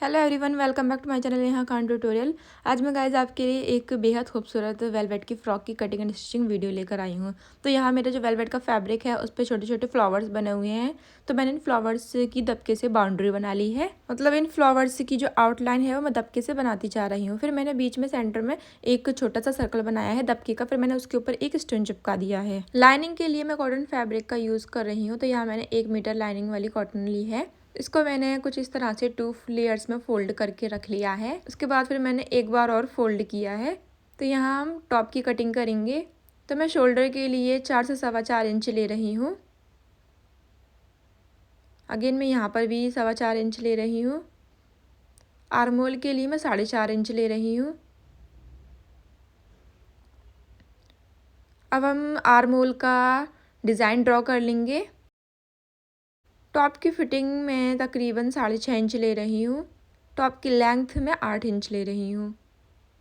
Hello everyone, welcome back to my channel यहाँ Khan tutorial. आज मैं गाइज आपके लिए एक बेहद खूबसूरत वेलवेट की फ्रॉक की कटिंग एंड स्टिचिंग वीडियो लेकर आई हूँ। तो यहाँ मेरा जो वेलवेट का फैब्रिक है उस पर छोटे छोटे फ्लावर्स बने हुए हैं। तो मैंने इन फ्लावर्स की दबके से बाउंड्री बना ली है। मतलब इन फ्लावर्स की जो आउटलाइन है वो मैं दबके से बनाती जा रही हूँ। फिर मैंने बीच में सेंटर में एक छोटा सा सर्कल बनाया है दबके का। फिर मैंने उसके ऊपर एक स्टोन चिपका दिया है। लाइनिंग के लिए मैं कॉटन फैब्रिक का यूज़ कर रही हूँ। तो यहाँ मैंने 1 मीटर लाइनिंग वाली कॉटन ली है। इसको मैंने कुछ इस तरह से 2 लेयर्स में फोल्ड करके रख लिया है। उसके बाद फिर मैंने एक बार और फोल्ड किया है। तो यहाँ हम टॉप की कटिंग करेंगे। तो मैं शोल्डर के लिए 4 से 4.25 इंच ले रही हूँ। अगेन मैं यहाँ पर भी 4.25 इंच ले रही हूँ। आर्म होल के लिए मैं 4.5 इंच ले रही हूँ। अब हम आर्म होल का डिज़ाइन ड्रॉ कर लेंगे। टॉप की फिटिंग में तकरीबन 6.5 इंच ले रही हूँ। टॉप की लेंथ में 8 इंच ले रही हूँ।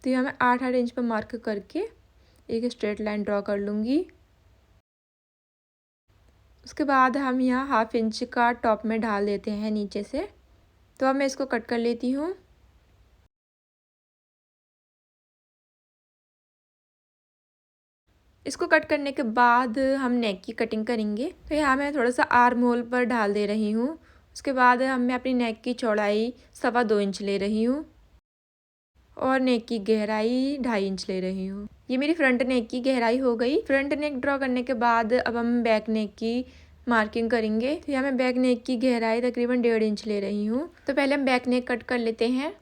तो यहाँ मैं 8 इंच पर मार्क करके एक स्ट्रेट लाइन ड्रॉ कर लूँगी। उसके बाद हम यहाँ 1/2 इंच का टॉप में ढाल देते हैं नीचे से। तो अब मैं इसको कट कर लेती हूँ। इसको कट करने के बाद हम नेक की कटिंग करेंगे। तो यहाँ मैं थोड़ा सा आर्म होल पर ढाल दे रही हूँ। उसके बाद मैं अपनी नेक की चौड़ाई 2.25 इंच ले रही हूँ और नेक की गहराई 2.5 इंच ले रही हूँ। ये मेरी फ्रंट नेक की गहराई हो गई। फ्रंट नेक ड्रॉ करने के बाद अब हम बैक नेक की मार्किंग करेंगे। तो यहाँ मैं बैक नेक की गहराई तकरीबन 1.5 इंच ले रही हूँ। तो पहले हम बैक नेक कट कर लेते हैं।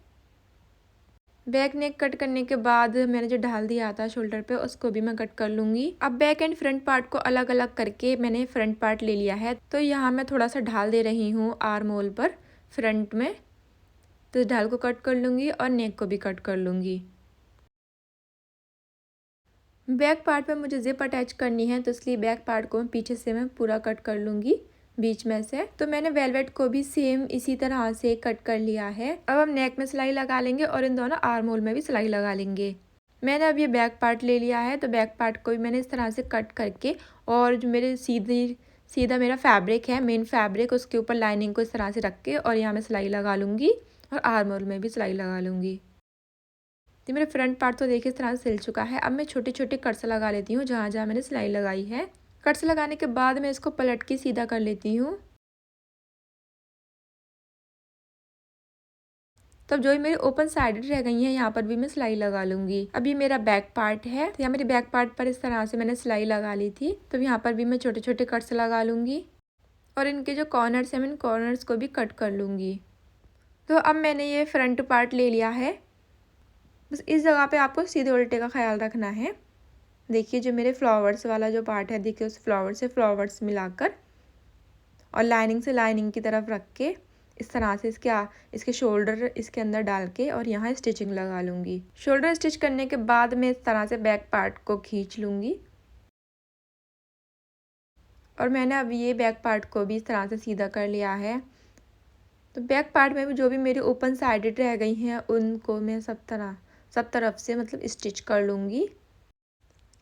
बैक नेक कट करने के बाद मैंने जो ढाल दिया था शोल्डर पे उसको भी मैं कट कर लूँगी। अब बैक एंड फ्रंट पार्ट को अलग अलग करके मैंने फ्रंट पार्ट ले लिया है। तो यहाँ मैं थोड़ा सा ढाल दे रही हूँ आर्म होल पर फ्रंट में। तो ढाल को कट कर लूँगी और नेक को भी कट कर लूँगी। बैक पार्ट पे मुझे जिप अटैच करनी है तो इसलिए बैक पार्ट को पीछे से मैं पूरा कट कर लूँगी बीच में से। तो मैंने वेलवेट को भी सेम इसी तरह से कट कर लिया है। अब हम नेक में सिलाई लगा लेंगे और इन दोनों आर्म होल में भी सिलाई लगा लेंगे। मैंने अब ये बैक पार्ट ले लिया है। तो बैक पार्ट को भी मैंने इस तरह से कट करके और जो मेरे सीधा मेरा फैब्रिक है मेन फैब्रिक उसके ऊपर लाइनिंग को इस तरह से रख के और यहाँ मैं सिलाई लगा लूँगी और आर्म होल में भी सिलाई लगा लूँगी। तो मेरा फ्रंट पार्ट तो देखिए इस तरह से सिल चुका है। अब मैं छोटे छोटे कट्स लगा लेती हूँ जहाँ जहाँ मैंने सिलाई लगाई है। कट्स लगाने के बाद मैं इसको पलट के सीधा कर लेती हूँ। तब जो ही मेरी ओपन साइडेड रह गई हैं यहाँ पर भी मैं सिलाई लगा लूँगी। अब ये मेरा बैक पार्ट है। तो यहाँ मेरे बैक पार्ट पर इस तरह से मैंने सिलाई लगा ली थी। तो यहाँ पर भी मैं छोटे छोटे कट्स लगा लूँगी और इनके जो कॉर्नर्स हैं मैं इन कॉर्नर्स को भी कट कर लूँगी। तो अब मैंने ये फ्रंट पार्ट ले लिया है। बस इस जगह पे आपको सीधे उल्टे का ख्याल रखना है। देखिए जो मेरे फ्लावर्स वाला जो पार्ट है देखिए उस फ्लावर से फ्लावर्स मिलाकर और लाइनिंग से लाइनिंग की तरफ रख के इस तरह से इसके शोल्डर इसके अंदर डाल के और यहाँ स्टिचिंग लगा लूँगी। शोल्डर स्टिच करने के बाद मैं इस तरह से बैक पार्ट को खींच लूँगी और मैंने अब ये बैक पार्ट को भी इस तरह से सीधा कर लिया है। तो बैक पार्ट में भी जो भी मेरी ओपन साइडेड रह गई हैं उनको मैं सब तरफ से मतलब स्टिच कर लूँगी।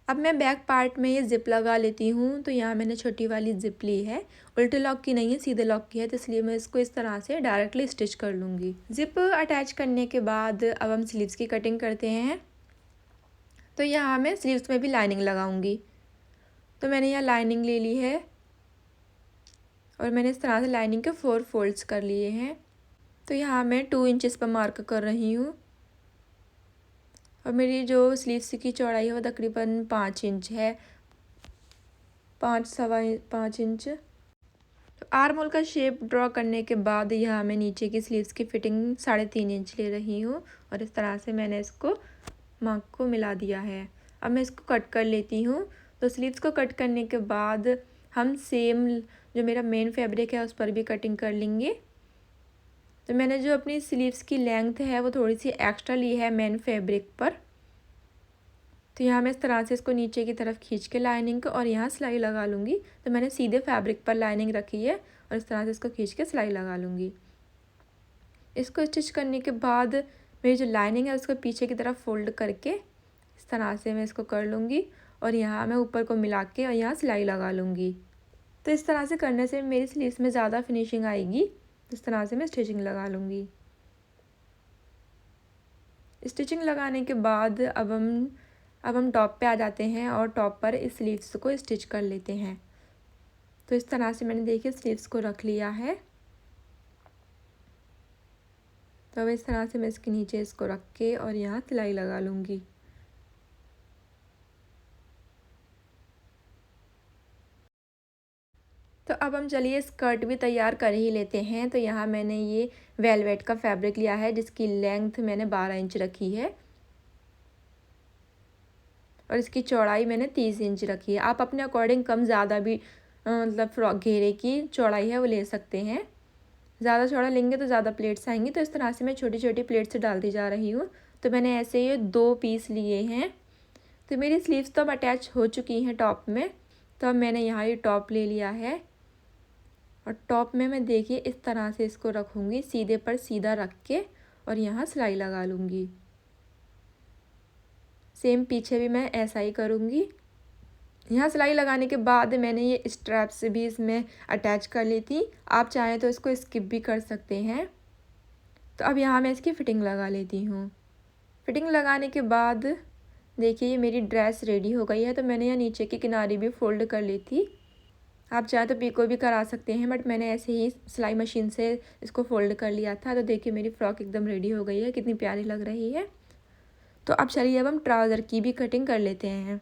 अब मैं बैक पार्ट में ये ज़िप लगा लेती हूँ। तो यहाँ मैंने छोटी वाली ज़िप ली है। उल्टे लॉक की नहीं है सीधे लॉक की है। तो इसलिए मैं इसको इस तरह से डायरेक्टली स्टिच कर लूँगी। ज़िप अटैच करने के बाद अब हम स्लीव्स की कटिंग करते हैं। तो यहाँ मैं स्लीव्स में भी लाइनिंग लगाऊँगी। तो मैंने यहाँ लाइनिंग ले ली है और मैंने इस तरह से लाइनिंग के 4 फोल्ड्स कर लिए हैं। तो यहाँ मैं 2 इंचेस पर मार्क कर रही हूँ और मेरी जो स्लीव्स की चौड़ाई है वो तकरीबन 5 इंच है, 5 इंच। तो आर्म होल का शेप ड्रॉ करने के बाद यहाँ मैं नीचे की स्लीव्स की फिटिंग 3.5 इंच ले रही हूँ और इस तरह से मैंने इसको मार्क को मिला दिया है। अब मैं इसको कट कर लेती हूँ। तो स्लीव्स को कट करने के बाद हम सेम जो मेरा मेन फैब्रिक है उस पर भी कटिंग कर लेंगे। तो मैंने जो अपनी स्लीव्स की लेंथ है वो थोड़ी सी एक्स्ट्रा ली है मेन फैब्रिक पर। तो यहाँ मैं इस तरह से इसको नीचे की तरफ खींच के लाइनिंग को और यहाँ सिलाई लगा लूँगी। तो मैंने सीधे फैब्रिक पर लाइनिंग रखी है और इस तरह से इसको खींच के सिलाई लगा लूँगी। इसको स्टिच करने के बाद मेरी जो लाइनिंग है उसको पीछे की तरफ फोल्ड करके इस तरह से मैं इसको कर लूँगी और यहाँ मैं ऊपर को मिला के और यहाँ सिलाई लगा लूँगी। तो इस तरह से करने से मेरी स्लीव्स में ज़्यादा फिनिशिंग आएगी। इस तरह से मैं स्टिचिंग लगा लूँगी। स्टिचिंग लगाने के बाद अब हम टॉप पे आ जाते हैं और टॉप पर इस स्लीव्स को स्टिच कर लेते हैं। तो इस तरह से मैंने देखिए स्लीव्स को रख लिया है। तो अब इस तरह से मैं इसके नीचे इसको रख के और यहाँ सिलाई लगा लूँगी। तो अब हम चलिए स्कर्ट भी तैयार कर ही लेते हैं। तो यहाँ मैंने ये वेलवेट का फैब्रिक लिया है जिसकी लेंथ मैंने 12 इंच रखी है और इसकी चौड़ाई मैंने 30 इंच रखी है। आप अपने अकॉर्डिंग कम ज़्यादा भी मतलब फ्रॉक घेरे की चौड़ाई है वो ले सकते हैं। ज़्यादा चौड़ा लेंगे तो ज़्यादा प्लेट्स आएंगी। तो इस तरह से मैं छोटी छोटी प्लेट्स डालती जा रही हूँ। तो मैंने ऐसे ये 2 पीस लिए हैं। तो मेरी स्लीव्स तो अब अटैच हो चुकी हैं टॉप में। तो अब मैंने यहाँ ये टॉप ले लिया है और टॉप में मैं देखिए इस तरह से इसको रखूँगी, सीधे पर सीधा रख के और यहाँ सिलाई लगा लूँगी। सेम पीछे भी मैं ऐसा ही करूँगी। यहाँ सिलाई लगाने के बाद मैंने ये स्ट्रैप्स भी इसमें अटैच कर ली थी। आप चाहें तो इसको स्किप भी कर सकते हैं। तो अब यहाँ मैं इसकी फ़िटिंग लगा लेती हूँ। फ़िटिंग लगाने के बाद देखिए ये मेरी ड्रेस रेडी हो गई है। तो मैंने यहाँ नीचे की किनारी भी फ़ोल्ड कर ली थी। आप चाहे तो पिको भी करा सकते हैं, बट मैंने ऐसे ही सिलाई मशीन से इसको फ़ोल्ड कर लिया था। तो देखिए मेरी फ़्रॉक एकदम रेडी हो गई है, कितनी प्यारी लग रही है। तो अब चलिए अब हम ट्राउज़र की भी कटिंग कर लेते हैं।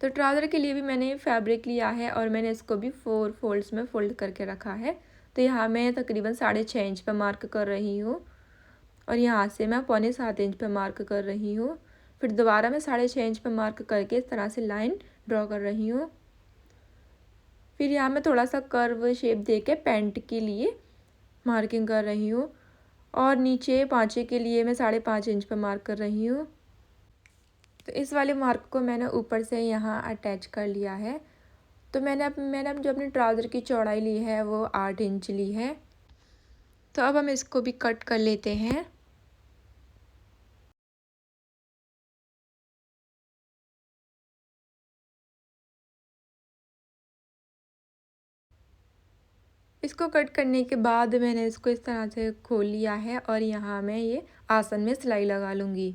तो ट्राउज़र के लिए भी मैंने फैब्रिक लिया है और मैंने इसको भी 4 फोल्ड्स में फ़ोल्ड करके रखा है। तो यहाँ मैं तकरीबन 6.5 इंच पर मार्क कर रही हूँ और यहाँ से मैं 6.25 इंच पर मार्क कर रही हूँ। फिर दोबारा मैं 6.5 इंच पर मार्क करके इस तरह से लाइन ड्रॉ कर रही हूँ। फिर यहाँ मैं थोड़ा सा कर्व शेप दे के पैंट के लिए मार्किंग कर रही हूँ और नीचे पाँचे के लिए मैं 5.5 इंच पर मार्क कर रही हूँ। तो इस वाले मार्क को मैंने ऊपर से यहाँ अटैच कर लिया है। तो मैंने जो अपनी ट्राउज़र की चौड़ाई ली है वो 8 इंच ली है। तो अब हम इसको भी कट कर लेते हैं। इसको कट करने के बाद मैंने इसको इस तरह से खोल लिया है और यहाँ मैं ये आसन में सिलाई लगा लूँगी।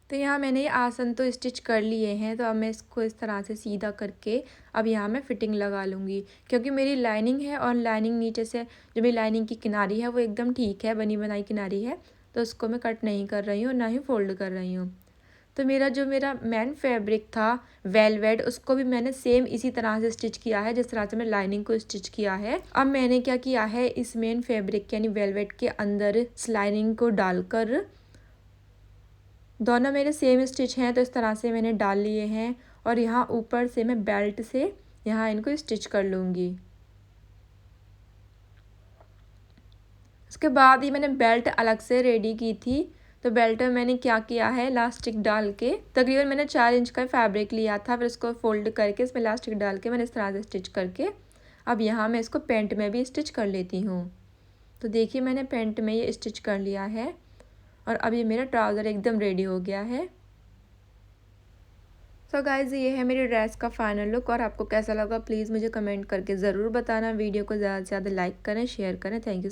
तो यहाँ मैंने ये आसन तो स्टिच कर लिए हैं। तो अब मैं इसको इस तरह से सीधा करके अब यहाँ मैं फ़िटिंग लगा लूँगी, क्योंकि मेरी लाइनिंग है और लाइनिंग नीचे से जो मेरी लाइनिंग की किनारी है वो एकदम ठीक है, बनी बनाई किनारी है। तो उसको मैं कट नहीं कर रही हूँ, ना ही फ़ोल्ड कर रही हूँ। तो मेरा मेन फैब्रिक था वेलवेट, उसको भी मैंने सेम इसी तरह से स्टिच किया है जिस तरह से मैं लाइनिंग को स्टिच किया है। अब मैंने क्या किया है, इस मेन फैब्रिक यानी वेलवेट के अंदर इस लाइनिंग को डालकर, दोनों मेरे सेम स्टिच हैं तो इस तरह से मैंने डाल लिए हैं और यहाँ ऊपर से मैं बेल्ट से यहाँ इनको स्टिच कर लूँगी। उसके बाद ही मैंने बेल्ट अलग से रेडी की थी। तो बेल्ट में मैंने क्या किया है, इलास्टिक डाल के तकरीबन मैंने 4 इंच का फैब्रिक लिया था, फिर उसको फोल्ड करके इसमें इलास्टिक डाल के मैंने इस तरह से स्टिच करके अब यहाँ मैं इसको पेंट में भी स्टिच कर लेती हूँ। तो देखिए मैंने पेंट में ये स्टिच कर लिया है और अब ये मेरा ट्राउज़र एकदम रेडी हो गया है। सो गाइज़ ये है मेरी ड्रेस का फाइनल लुक और आपको कैसा लगा प्लीज़ मुझे कमेंट करके ज़रूर बताना। वीडियो को ज़्यादा से ज़्यादा लाइक करें, शेयर करें। Thank you.